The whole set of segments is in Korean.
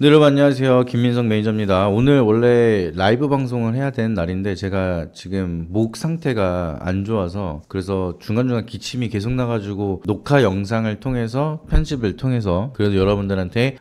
네, 여러분 안녕하세요. 김민석 매니저입니다. 오늘 원래 라이브 방송을 해야 되는 날인데 제가 지금 목 상태가 안 좋아서 그래서 중간중간 기침이 계속 나가지고 녹화 영상을 통해서 편집을 통해서 그래도 여러분들한테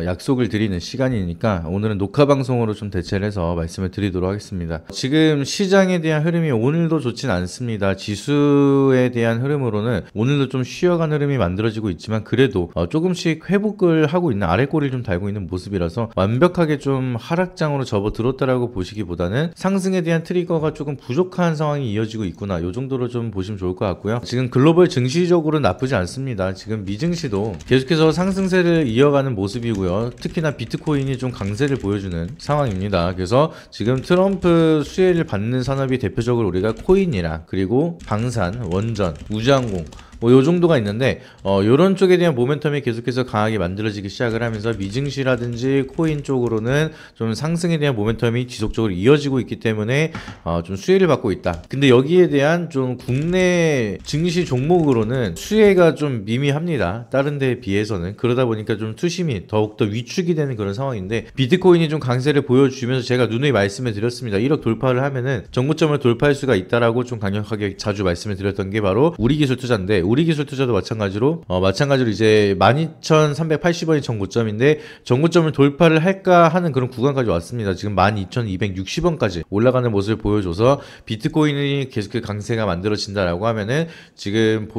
약속을 드리는 시간이니까 오늘은 녹화 방송으로 좀 대체를 해서 말씀을 드리도록 하겠습니다. 지금 시장에 대한 흐름이 오늘도 좋진 않습니다. 지수에 대한 흐름으로는 오늘도 좀 쉬어간 흐름이 만들어지고 있지만 그래도 조금씩 회복을 하고 있는 아래꼬리를 좀 달고 있는 모습이라서 완벽하게 좀 하락장으로 접어들었다라고 보시기보다는 상승에 대한 트리거가 조금 부족한 상황이 이어지고 있구나, 이 정도로 좀 보시면 좋을 것 같고요. 지금 글로벌 증시적으로 나쁘지 않습니다. 지금 미증시도 계속해서 상승세를 이어가는 모습이고요. 특히나 비트코인이 좀 강세를 보여주는 상황입니다. 그래서 지금 트럼프 수혜를 받는 산업이 대표적으로 우리가 코인이랑 그리고 방산, 원전, 우주항공 요 정도가 있는데 요런 쪽에 대한 모멘텀이 계속해서 강하게 만들어지기 시작을 하면서 미증시라든지 코인 쪽으로는 좀 상승에 대한 모멘텀이 지속적으로 이어지고 있기 때문에 좀 수혜를 받고 있다. 근데 여기에 대한 좀 국내 증시 종목으로는 수혜가 좀 미미합니다. 다른 데에 비해서는. 그러다 보니까 좀 투심이 더욱더 위축이 되는 그런 상황인데 비트코인이 좀 강세를 보여주면서 제가 누누이 말씀을 드렸습니다. 1억 돌파를 하면은 정고점을 돌파할 수가 있다라고 좀 강력하게 자주 말씀을 드렸던 게 바로 우리기술투자인데 우리기술투자도 마찬가지로 이제 12,380원이 정고점인데 정고점을 돌파를 할까 하는 그런 구간까지 왔습니다. 지금 12,260원까지 올라가는 모습을 보여줘서 비트코인이 계속 강세가 만들어진다라고 하면은 지금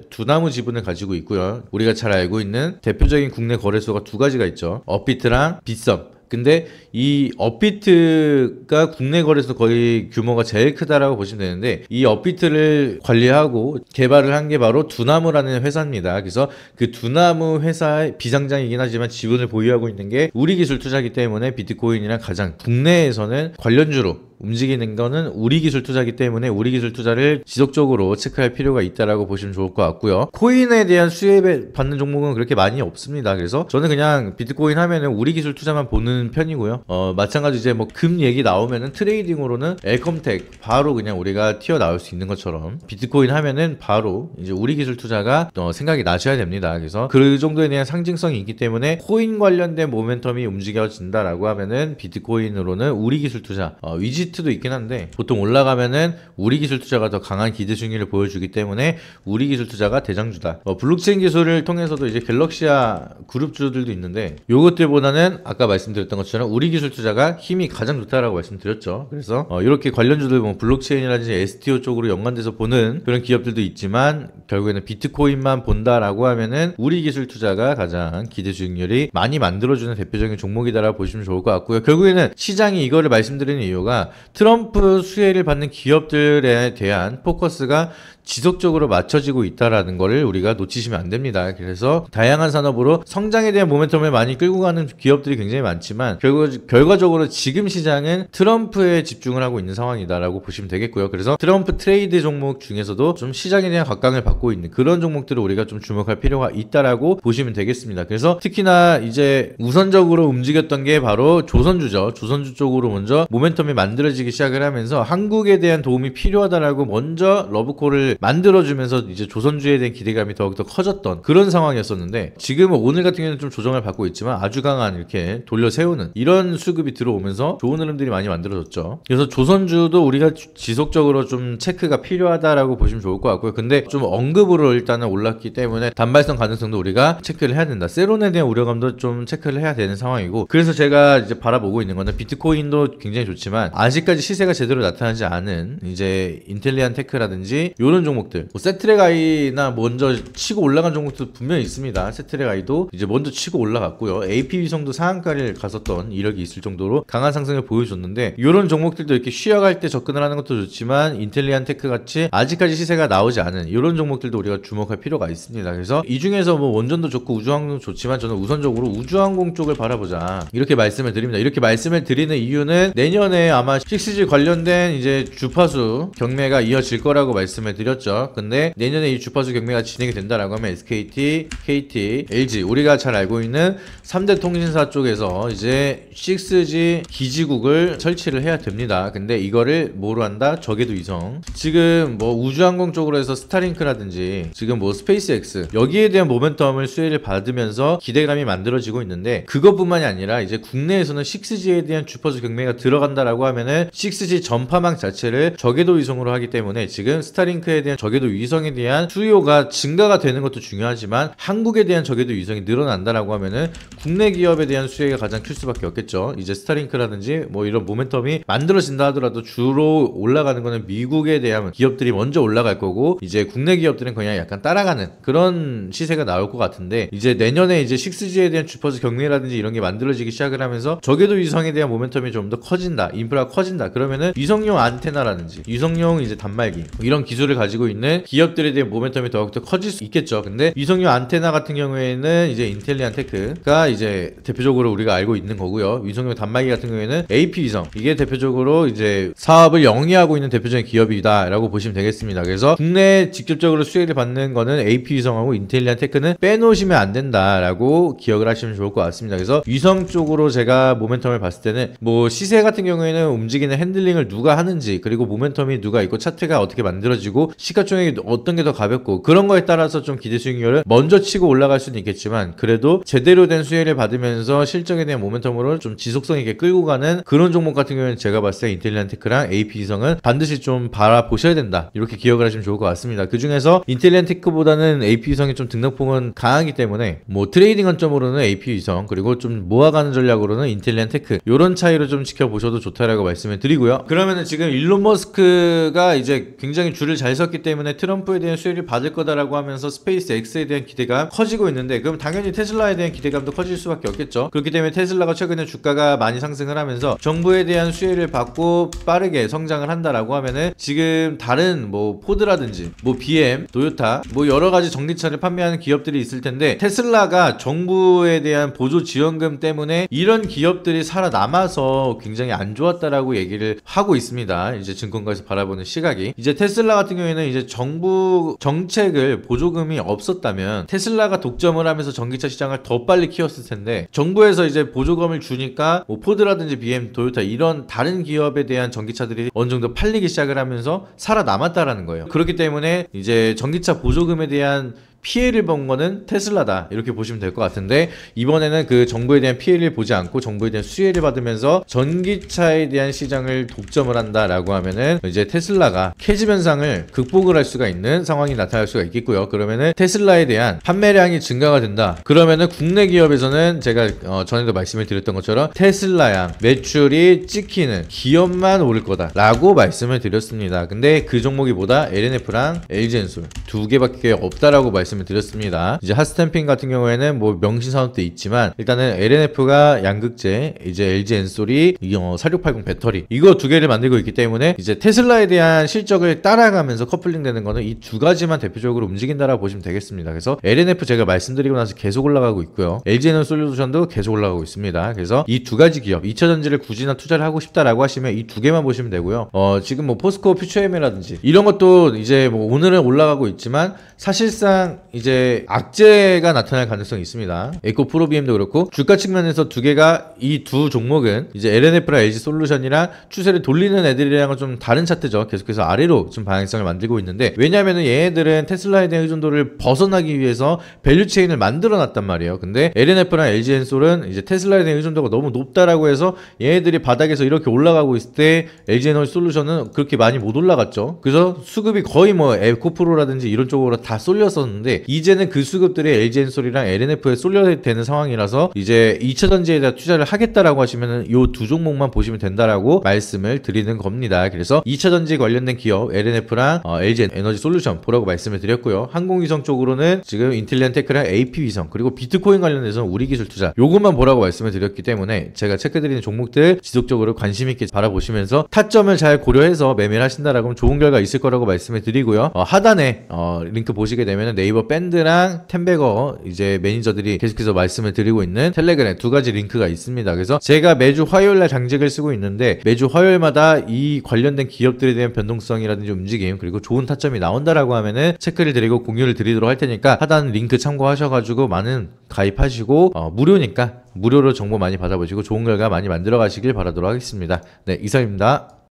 두나무 지분을 가지고 있고요. 우리가 잘 알고 있는 대표적인 국내 거래소가 두 가지가 있죠. 업비트랑 빗썸. 근데 이 업비트가 국내 거래소 거의 규모가 제일 크다라고 보시면 되는데 이 업비트를 관리하고 개발을 한 게 바로 두나무라는 회사입니다. 그래서 그 두나무 회사의 비상장이긴 하지만 지분을 보유하고 있는 게 우리기술투자이기 때문에 비트코인이랑 가장 국내에서는 관련주로 움직이는 거는 우리기술투자이기 때문에 우리기술투자를 지속적으로 체크할 필요가 있다라고 보시면 좋을 것 같고요. 코인에 대한 수혜 받는 종목은 그렇게 많이 없습니다. 그래서 저는 그냥 비트코인 하면은 우리기술투자만 보는 편이고요. 마찬가지 이제 뭐 금 얘기 나오면은 트레이딩으로는 엘컴텍 바로 그냥 우리가 튀어나올 수 있는 것처럼 비트코인 하면은 바로 이제 우리기술투자가 생각이 나셔야 됩니다. 그래서 그 정도에 대한 상징성이 있기 때문에 코인 관련된 모멘텀이 움직여진다라고 하면은 비트코인으로는 우리기술투자 위지트도 있긴 한데 보통 올라가면은 우리기술투자가 더 강한 기대중위를 보여주기 때문에 우리기술투자가 대장주다. 블록체인 기술을 통해서도 이제 갤럭시아 그룹주들도 있는데 요것들보다는 아까 말씀드렸던 것처럼 우리기술투자가 힘이 가장 좋다라고 말씀드렸죠. 그래서 이렇게 관련주들 블록체인이라든지 STO 쪽으로 연관돼서 보는 그런 기업들도 있지만 결국에는 비트코인만 본다라고 하면은 우리기술투자가 가장 기대중률이 많이 만들어주는 대표적인 종목이다라고 보시면 좋을 것 같고요. 결국에는 시장이 이거를 말씀드리는 이유가 트럼프 수혜를 받는 기업들에 대한 포커스가 지속적으로 맞춰지고 있다라는 거를 우리가 놓치시면 안 됩니다. 그래서 다양한 산업으로 성장에 대한 모멘텀을 많이 끌고 가는 기업들이 굉장히 많지만 결과적으로 지금 시장은 트럼프에 집중을 하고 있는 상황이다라고 보시면 되겠고요. 그래서 트럼프 트레이드 종목 중에서도 좀 시장에 대한 각광을 받고 있는 그런 종목들을 우리가 좀 주목할 필요가 있다라고 보시면 되겠습니다. 그래서 특히나 이제 우선적으로 움직였던 게 바로 조선주죠. 조선주 쪽으로 먼저 모멘텀이 만들어지기 시작을 하면서 한국에 대한 도움이 필요하다라고 먼저 러브콜을 만들어주면서 이제 조선주에 대한 기대감이 더욱더 커졌던 그런 상황이었었는데 지금은 오늘 같은 경우는 좀 조정을 받고 있지만 아주 강한 이렇게 돌려 세우는 이런 수급이 들어오면서 좋은 흐름들이 많이 만들어졌죠. 그래서 조선주도 우리가 지속적으로 좀 체크가 필요하다라고 보시면 좋을 것 같고요. 근데 좀 언급으로 일단은 올랐기 때문에 단발성 가능성도 우리가 체크를 해야 된다. 세론에 대한 우려감도 좀 체크를 해야 되는 상황이고 그래서 제가 이제 바라보고 있는 거는 비트코인도 굉장히 좋지만 아직까지 시세가 제대로 나타나지 않은 이제 인텔리안 테크라든지 이런 종목들 세트랙아이나 먼저 치고 올라간 종목도 분명히 있습니다. 세트랙아이도 이제 먼저 치고 올라갔고요. AP위성도 상한가를 갔었던 이력이 있을 정도로 강한 상승을 보여줬는데 이런 종목들도 이렇게 쉬어갈 때 접근을 하는 것도 좋지만 인텔리안 테크 같이 아직까지 시세가 나오지 않은 이런 종목들도 우리가 주목할 필요가 있습니다. 그래서 이 중에서 뭐 원전도 좋고 우주항공도 좋지만 저는 우선적으로 우주항공 쪽을 바라보자 이렇게 말씀을 드립니다. 이렇게 말씀을 드리는 이유는 내년에 아마 6G 관련된 이제 주파수 경매가 이어질 거라고 말씀을 드렸죠. 말씀드렸죠. 근데 내년에 이 주파수 경매가 진행이 된다라고 하면 SKT, KT, LG 우리가 잘 알고 있는 3대 통신사 쪽에서 이제 6G 기지국을 설치를 해야 됩니다. 근데 이거를 뭐로 한다? 저궤도 위성. 지금 뭐 우주항공 쪽으로 해서 스타링크라든지 지금 뭐 스페이스X 여기에 대한 모멘텀을 수혜를 받으면서 기대감이 만들어지고 있는데 그것뿐만이 아니라 이제 국내에서는 6G에 대한 주파수 경매가 들어간다라고 하면은 6G 전파망 자체를 저궤도 위성으로 하기 때문에 지금 스타링크에 대한 저궤도 위성에 대한 수요가 증가가 되는 것도 중요하지만 한국에 대한 저궤도 위성이 늘어난다라고 하면은 국내 기업에 대한 수혜가 가장 클 수밖에 없겠죠. 이제 스타링크라든지 뭐 이런 모멘텀이 만들어진다 하더라도 주로 올라가는 거는 미국에 대한 기업들이 먼저 올라갈 거고 이제 국내 기업들은 그냥 약간 따라가는 그런 시세가 나올 것 같은데 이제 내년에 이제 6G에 대한 주파수 경매라든지 이런 게 만들어지기 시작을 하면서 저궤도 위성에 대한 모멘텀이 좀 더 커진다. 인프라가 커진다. 그러면은 위성용 안테나라든지 위성용 이제 단말기 이런 기술을 가지고 있는 기업들에 대한 모멘텀이 더욱더 커질 수 있겠죠. 근데 위성용 안테나 같은 경우에는 이제 인텔리안 테크가 이제 대표적으로 우리가 알고 있는 거고요. 위성용 단말기 같은 경우에는 AP위성 이게 대표적으로 이제 사업을 영위하고 있는 대표적인 기업이다라고 보시면 되겠습니다. 그래서 국내에 직접적으로 수혜를 받는 거는 AP위성하고 인텔리안 테크는 빼놓으시면 안 된다라고 기억을 하시면 좋을 것 같습니다. 그래서 위성 쪽으로 제가 모멘텀을 봤을 때는 뭐 시세 같은 경우에는 움직이는 핸들링을 누가 하는지 그리고 모멘텀이 누가 있고 차트가 어떻게 만들어지고 시가총액이 어떤 게 더 가볍고 그런 거에 따라서 좀 기대 수익률을 먼저 치고 올라갈 수는 있겠지만 그래도 제대로 된 수혜를 받으면서 실적에 대한 모멘텀으로 좀 지속성 있게 끌고 가는 그런 종목 같은 경우에는 제가 봤을 때 인텔리안 테크랑 AP위성은 반드시 좀 바라보셔야 된다 이렇게 기억을 하시면 좋을 것 같습니다. 그 중에서 인텔리안 테크보다는 AP위성이 좀 등락폭은 강하기 때문에 뭐 트레이딩 관점으로는 AP위성 그리고 좀 모아가는 전략으로는 인텔리안 테크 이런 차이로 좀 지켜보셔도 좋다라고 말씀을 드리고요. 그러면은 지금 일론 머스크가 이제 굉장히 줄을 잘 섰기 때문에 트럼프에 대한 수혜를 받을 거다라고 하면서 스페이스 X에 대한 기대가 커지고 있는데 그럼 당연히 테슬라에 대한 기대감도 커질 수밖에 없겠죠. 그렇기 때문에 테슬라가 최근에 주가가 많이 상승을 하면서 정부에 대한 수혜를 받고 빠르게 성장을 한다라고 하면은 지금 다른 뭐 포드라든지 뭐 BM, 토요타 뭐 여러 가지 전기차를 판매하는 기업들이 있을 텐데 테슬라가 정부에 대한 보조 지원금 때문에 이런 기업들이 살아남아서 굉장히 안 좋았다라고 얘기를 하고 있습니다. 이제 증권가에서 바라보는 시각이 이제 테슬라 같은 경우에는 이제 정부 정책을 보조금이 없었다면 테슬라가 독점을 하면서 전기차 시장을 더 빨리 키웠을 텐데 정부에서 이제 보조금을 주니까 뭐 포드라든지 BM, 토요타 이런 다른 기업에 대한 전기차들이 어느 정도 팔리기 시작을 하면서 살아남았다라는 거예요. 그렇기 때문에 이제 전기차 보조금에 대한 피해를 본 거는 테슬라다 이렇게 보시면 될 것 같은데 이번에는 그 정부에 대한 피해를 보지 않고 정부에 대한 수혜를 받으면서 전기차에 대한 시장을 독점을 한다라고 하면은 이제 테슬라가 캐즘 현상을 극복을 할 수가 있는 상황이 나타날 수가 있겠고요. 그러면은 테슬라에 대한 판매량이 증가가 된다. 그러면은 국내 기업에서는 제가 전에도 말씀을 드렸던 것처럼 테슬라양 매출이 찍히는 기업만 오를 거다라고 말씀을 드렸습니다. 근데 그 종목이 뭐다? LNF랑 LG엔솔 두 개밖에 없다라고 말씀을 드렸습니다. 이제 핫스탬핑 같은 경우에는 뭐 명신산업도 있지만 일단은 LNF가 양극재, 이제 LG엔솔이 4680 배터리 이거 두 개를 만들고 있기 때문에 이제 테슬라에 대한 실적을 따라가면서 커플링 되는 거는 이 두 가지만 대표적으로 움직인다라고 보시면 되겠습니다. 그래서 LNF 제가 말씀드리고 나서 계속 올라가고 있고요. LG에너솔루션도 계속 올라가고 있습니다. 그래서 이 두 가지 기업 2차전지를 굳이나 투자를 하고 싶다라고 하시면 이 두 개만 보시면 되고요. 지금 뭐 포스코 퓨처엠이라든지 이런 것도 이제 뭐 오늘은 올라가고 있지만 사실상 이제 악재가 나타날 가능성이 있습니다. 에코프로 BM도 그렇고 주가 측면에서 두 개가 이 두 종목은 이제 LNF랑 LG솔루션이랑 추세를 돌리는 애들이랑은 좀 다른 차트죠. 계속해서 아래로 좀 방향성을 만들고 있는데 왜냐하면은 얘네들은 테슬라에 대한 의존도를 벗어나기 위해서 밸류체인을 만들어 놨단 말이에요. 근데 LNF랑 LG엔솔은 이제 테슬라에 대한 의존도가 너무 높다라고 해서 얘네들이 바닥에서 이렇게 올라가고 있을 때 LG에너솔루션은 그렇게 많이 못 올라갔죠. 그래서 수급이 거의 뭐 에코프로라든지 이런 쪽으로 다 쏠렸었는데 이제는 그 수급들이 LG엔솔이랑 LNF에 쏠려야 되는 상황이라서 이제 2차전지에 대한 투자를 하겠다라고 하시면은 요 두 종목만 보시면 된다라고 말씀을 드리는 겁니다. 그래서 2차전지 관련된 기업 LNF랑 LG에너지솔루션 보라고 말씀을 드렸고요. 항공위성 쪽으로는 지금 인텔리안 테크랑 AP위성 그리고 비트코인 관련해서는 우리기술 투자 요것만 보라고 말씀을 드렸기 때문에 제가 체크드리는 종목들 지속적으로 관심 있게 바라보시면서 타점을 잘 고려해서 매매를 하신다라고 하면 좋은 결과 있을 거라고 말씀을 드리고요. 하단에 링크 보시게 되면 네이버 네이버 밴드랑 템베거 이제 매니저들이 계속해서 말씀을 드리고 있는 텔레그램 두 가지 링크가 있습니다. 그래서 제가 매주 화요일날 당직을 쓰고 있는데 매주 화요일마다 이 관련된 기업들에 대한 변동성이라든지 움직임 그리고 좋은 타점이 나온다라고 하면은 체크를 드리고 공유를 드리도록 할 테니까 하단 링크 참고하셔가지고 많은 가입하시고 무료니까 무료로 정보 많이 받아보시고 좋은 결과 많이 만들어 가시길 바라도록 하겠습니다. 네, 이상입니다.